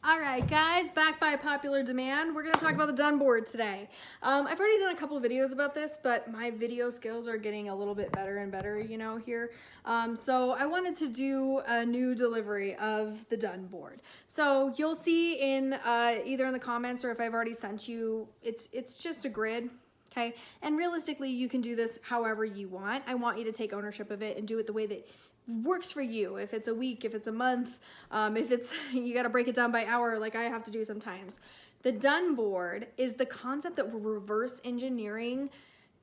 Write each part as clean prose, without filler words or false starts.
All right, guys, back by popular demand, we're going to talk about the done board today. I've already done a couple of videos about this, but my video skills are getting a little bit better and better, here. So I wanted to do a new delivery of the done board. So you'll see in either in the comments or if I've already sent you, it's just a grid. Okay, and realistically, you can do this however you want. I want you to take ownership of it and do it the way that works for you. If it's a week, if it's a month, if it's, you got to break it down by hour like I have to do sometimes. The done board is the concept that we're reverse engineering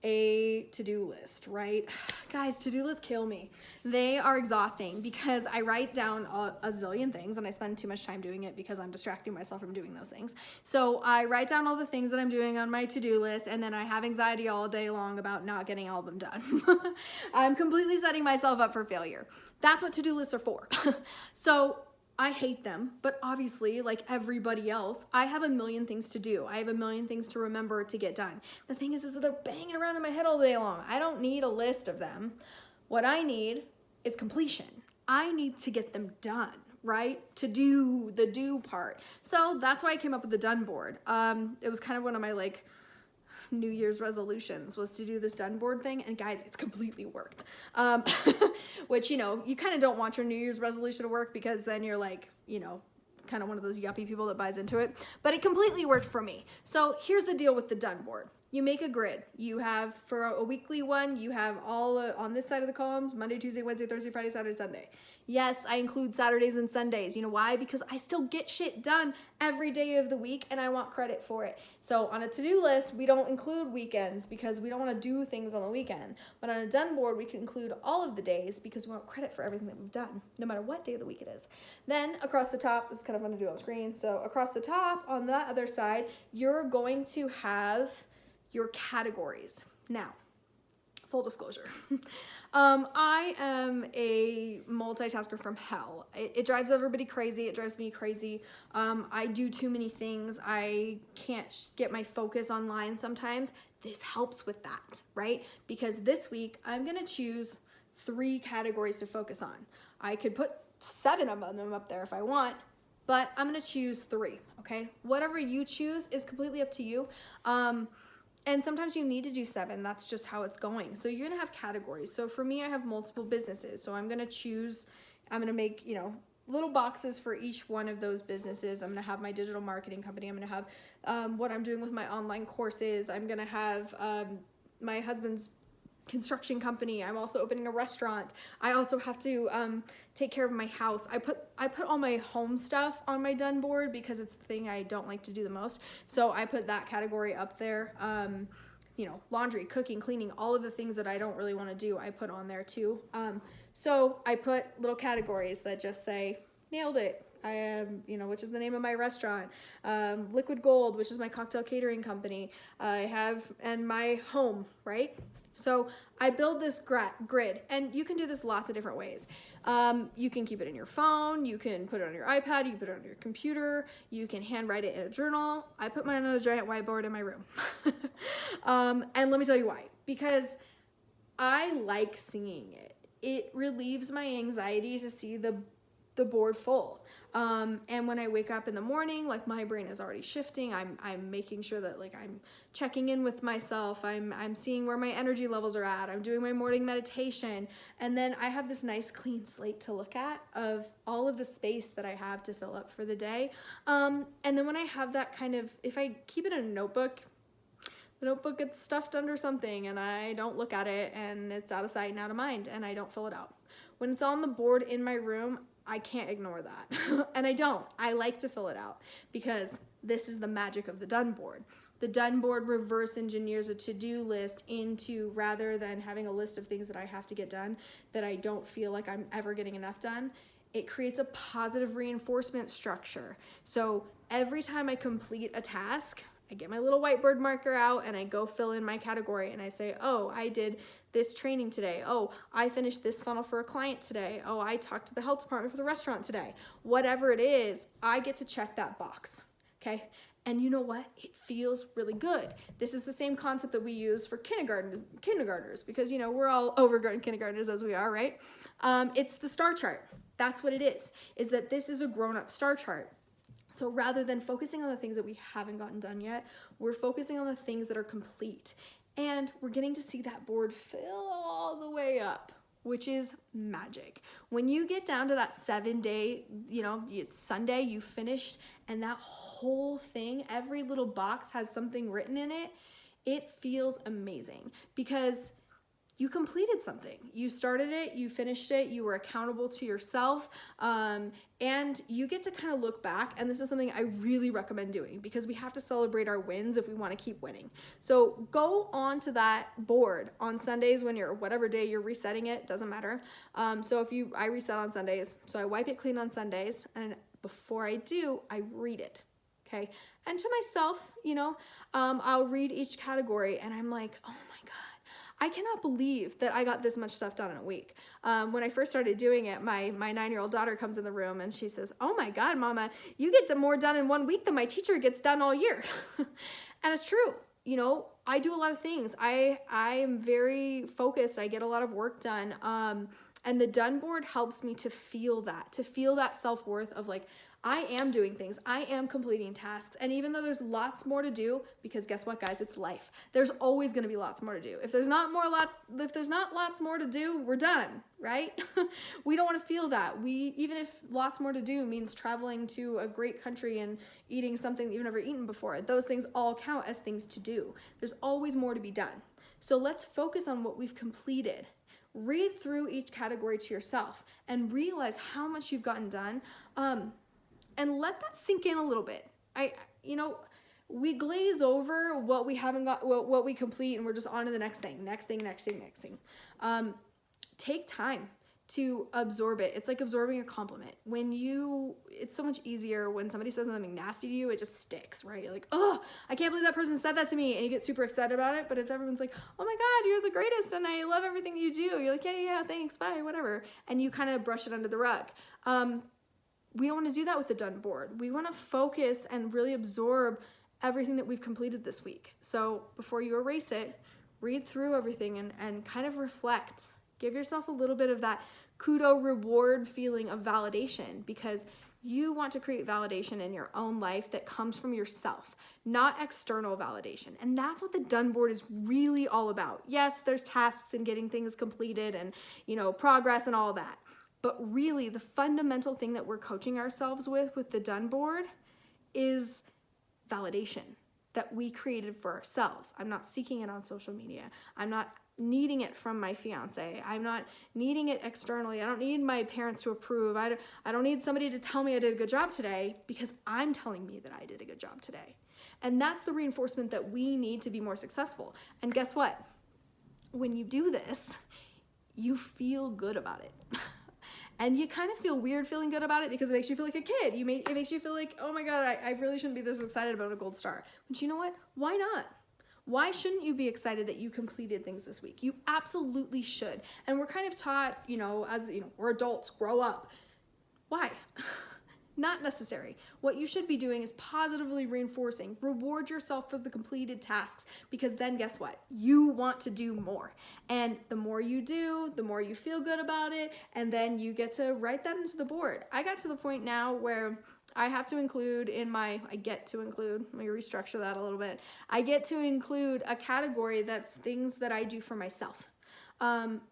a to-do list, right? Guys, to-do lists kill me. They are exhausting because I write down a zillion things and I spend too much time doing it because I'm distracting myself from doing those things. So I write down all the things that I'm doing on my to-do list and then I have anxiety all day long about not getting all of them done. I'm completely setting myself up for failure. That's what to-do lists are for. So I hate them, but obviously, like everybody else, I have a million things to do. I have a million things to remember to get done. The thing is they're banging around in my head all day long. I don't need a list of them. What I need is completion. I need to get them done, right? To do the do part. So that's why I came up with the done board. It was kind of one of my New Year's resolutions was to do this done board thing, and guys, it's completely worked. Which, you kind of don't want your New Year's resolution to work because then you're kind of one of those yuppie people that buys into it, but it completely worked for me. So here's the deal with the done board. You make a grid. You have, for a weekly one, you have all on this side of the columns, Monday, Tuesday, Wednesday, Thursday, Friday, Saturday, Sunday. Yes, I include Saturdays and Sundays. You know why? Because I still get shit done every day of the week and I want credit for it. So on a to-do list, we don't include weekends because we don't want to do things on the weekend. But on a done board, we can include all of the days because we want credit for everything that we've done, no matter what day of the week it is. Then across the top, this is kind of fun to do on screen. So across the top, on that other side, you're going to have your categories. Now, full disclosure, I am a multitasker from hell. It drives everybody crazy. It drives me crazy. I do too many things. I can't get my focus online sometimes. This helps with that, right? Because this week I'm gonna choose 3 categories to focus on. I could put 7 of them up there if I want, but I'm gonna choose 3, okay? Whatever you choose is completely up to you. And sometimes you need to do 7. That's just how it's going. So you're gonna have categories. So for me, I have multiple businesses. So I'm gonna make, little boxes for each one of those businesses. I'm gonna have my digital marketing company. I'm gonna have what I'm doing with my online courses. I'm gonna have my husband's construction company. I'm also opening a restaurant. I also have to take care of my house. I put all my home stuff on my done board because it's the thing I don't like to do the most. So I put that category up there. Laundry, cooking, cleaning, all of the things that I don't really want to do, I put on there too. So I put little categories that just say, nailed it. I am, which is the name of my restaurant, Liquid Gold, which is my cocktail catering company. I have, and my home, right? So I build this grid, and you can do this lots of different ways. You can keep it in your phone, you can put it on your iPad, you can put it on your computer, you can handwrite it in a journal. I put mine on a giant whiteboard in my room. And let me tell you why. Because I like seeing it. It relieves my anxiety to see the board full. And when I wake up in the morning, my brain is already shifting. I'm making sure that I'm checking in with myself. I'm seeing where my energy levels are at. I'm doing my morning meditation. And then I have this nice clean slate to look at of all of the space that I have to fill up for the day. And then when I have that if I keep it in a notebook, the notebook gets stuffed under something and I don't look at it and it's out of sight and out of mind and I don't fill it out. When it's on the board in my room, I can't ignore that. And I don't. I like to fill it out because this is the magic of the done board. The done board reverse engineers a to-do list into, rather than having a list of things that I have to get done that I don't feel like I'm ever getting enough done, it creates a positive reinforcement structure. So every time I complete a task, I get my little whiteboard marker out and I go fill in my category and I say, oh, I did this training today. Oh, I finished this funnel for a client today. Oh, I talked to the health department for the restaurant today. Whatever it is, I get to check that box, okay? And you know what? It feels really good. This is the same concept that we use for kindergartners because, we're all overgrown kindergartners as we are, right? It's the star chart. That's what it is that this is a grown-up star chart. So rather than focusing on the things that we haven't gotten done yet, we're focusing on the things that are complete. And we're getting to see that board fill all the way up, which is magic. When you get down to that 7-day, it's Sunday, you finished, and that whole thing, every little box has something written in it, it feels amazing because you completed something. You started it, you finished it, you were accountable to yourself, and you get to kind of look back, and this is something I really recommend doing because we have to celebrate our wins if we want to keep winning. So go on to that board on Sundays when you're, whatever day you're resetting it, doesn't matter. So I reset on Sundays, so I wipe it clean on Sundays, and before I do, I read it. Okay, and to myself, I'll read each category, and I'm like, oh my God, I cannot believe that I got this much stuff done in a week. When I first started doing it, my 9-year-old daughter comes in the room and she says, oh my God, Mama, you get more done in 1 week than my teacher gets done all year. And it's true. I do a lot of things. I am very focused. I get a lot of work done. And the done board helps me to feel that self-worth of like, I am doing things, I am completing tasks. And even though there's lots more to do, because guess what, guys, it's life. There's always gonna be lots more to do. If there's not lots more to do, we're done, right? We don't wanna feel that. Even if lots more to do means traveling to a great country and eating something that you've never eaten before, those things all count as things to do. There's always more to be done. So let's focus on what we've completed. Read through each category to yourself and realize how much you've gotten done. And let that sink in a little bit. We glaze over what we haven't got, what we complete, and we're just on to the next thing. Take time to absorb it. It's like absorbing a compliment. It's so much easier when somebody says something nasty to you, it just sticks, right? You're like, oh, I can't believe that person said that to me, and you get super excited about it. But if everyone's like, oh my God, you're the greatest, and I love everything you do, you're like, yeah, thanks, bye, whatever. And you kind of brush it under the rug. We don't want to do that with the done board. We want to focus and really absorb everything that we've completed this week. So before you erase it, read through everything and kind of reflect. Give yourself a little bit of that kudo reward feeling of validation, because you want to create validation in your own life that comes from yourself, not external validation. And that's what the done board is really all about. Yes, there's tasks and getting things completed and, progress and all that. But really, the fundamental thing that we're coaching ourselves with the done board is validation that we created for ourselves. I'm not seeking it on social media. I'm not needing it from my fiance. I'm not needing it externally. I don't need my parents to approve. I don't need somebody to tell me I did a good job today, because I'm telling me that I did a good job today. And that's the reinforcement that we need to be more successful. And guess what? When you do this, you feel good about it. And you kind of feel weird feeling good about it because it makes you feel like a kid. It makes you feel like, oh my God, I really shouldn't be this excited about a gold star. But you know what? Why not? Why shouldn't you be excited that you completed things this week? You absolutely should. And we're kind of taught, we're adults, grow up. Why? Not necessary. What you should be doing is positively reinforcing. Reward yourself for the completed tasks, because then guess what? You want to do more. And the more you do, the more you feel good about it, and then you get to write that into the board. I got to the point now where I have to include let me restructure that a little bit. I get to include a category that's things that I do for myself,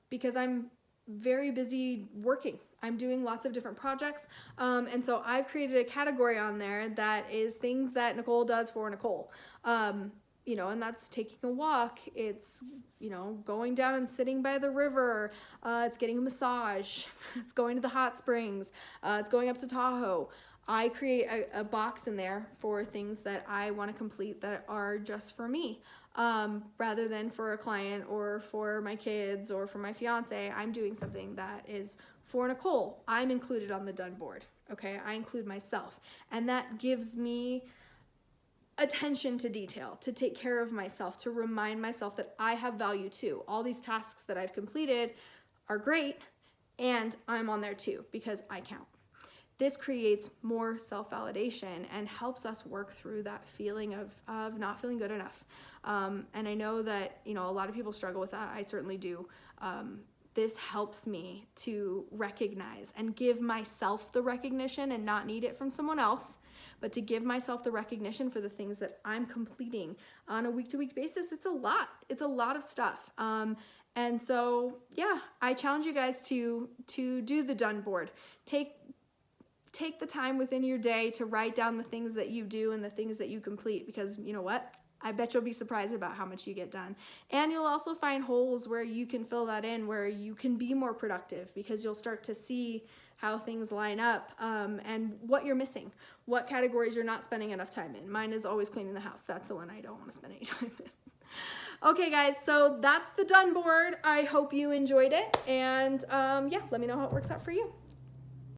because I'm very busy working. I'm doing lots of different projects. And so I've created a category on there that is things that Nicole does for Nicole. And that's taking a walk. It's, going down and sitting by the river. It's getting a massage. It's going to the hot springs. It's going up to Tahoe. I create a box in there for things that I want to complete that are just for me, rather than for a client or for my kids or for my fiance. I'm doing something that is for Nicole. I'm included on the done board. Okay, I include myself, and that gives me attention to detail, to take care of myself, to remind myself that I have value too. All these tasks that I've completed are great, and I'm on there too because I count. This creates more self-validation and helps us work through that feeling of not feeling good enough. And I know that, a lot of people struggle with that. I certainly do. this helps me to recognize and give myself the recognition and not need it from someone else, but to give myself the recognition for the things that I'm completing on a week-to-week basis. It's a lot. It's a lot of stuff. And so, yeah, I challenge you guys to do the done board. Take the time within your day to write down the things that you do and the things that you complete, because you know what? I bet you'll be surprised about how much you get done. And you'll also find holes where you can fill that in, where you can be more productive, because you'll start to see how things line up, and what you're missing, what categories you're not spending enough time in. Mine is always cleaning the house. That's the one I don't want to spend any time in. Okay guys, so that's the done board. I hope you enjoyed it, and yeah, let me know how it works out for you.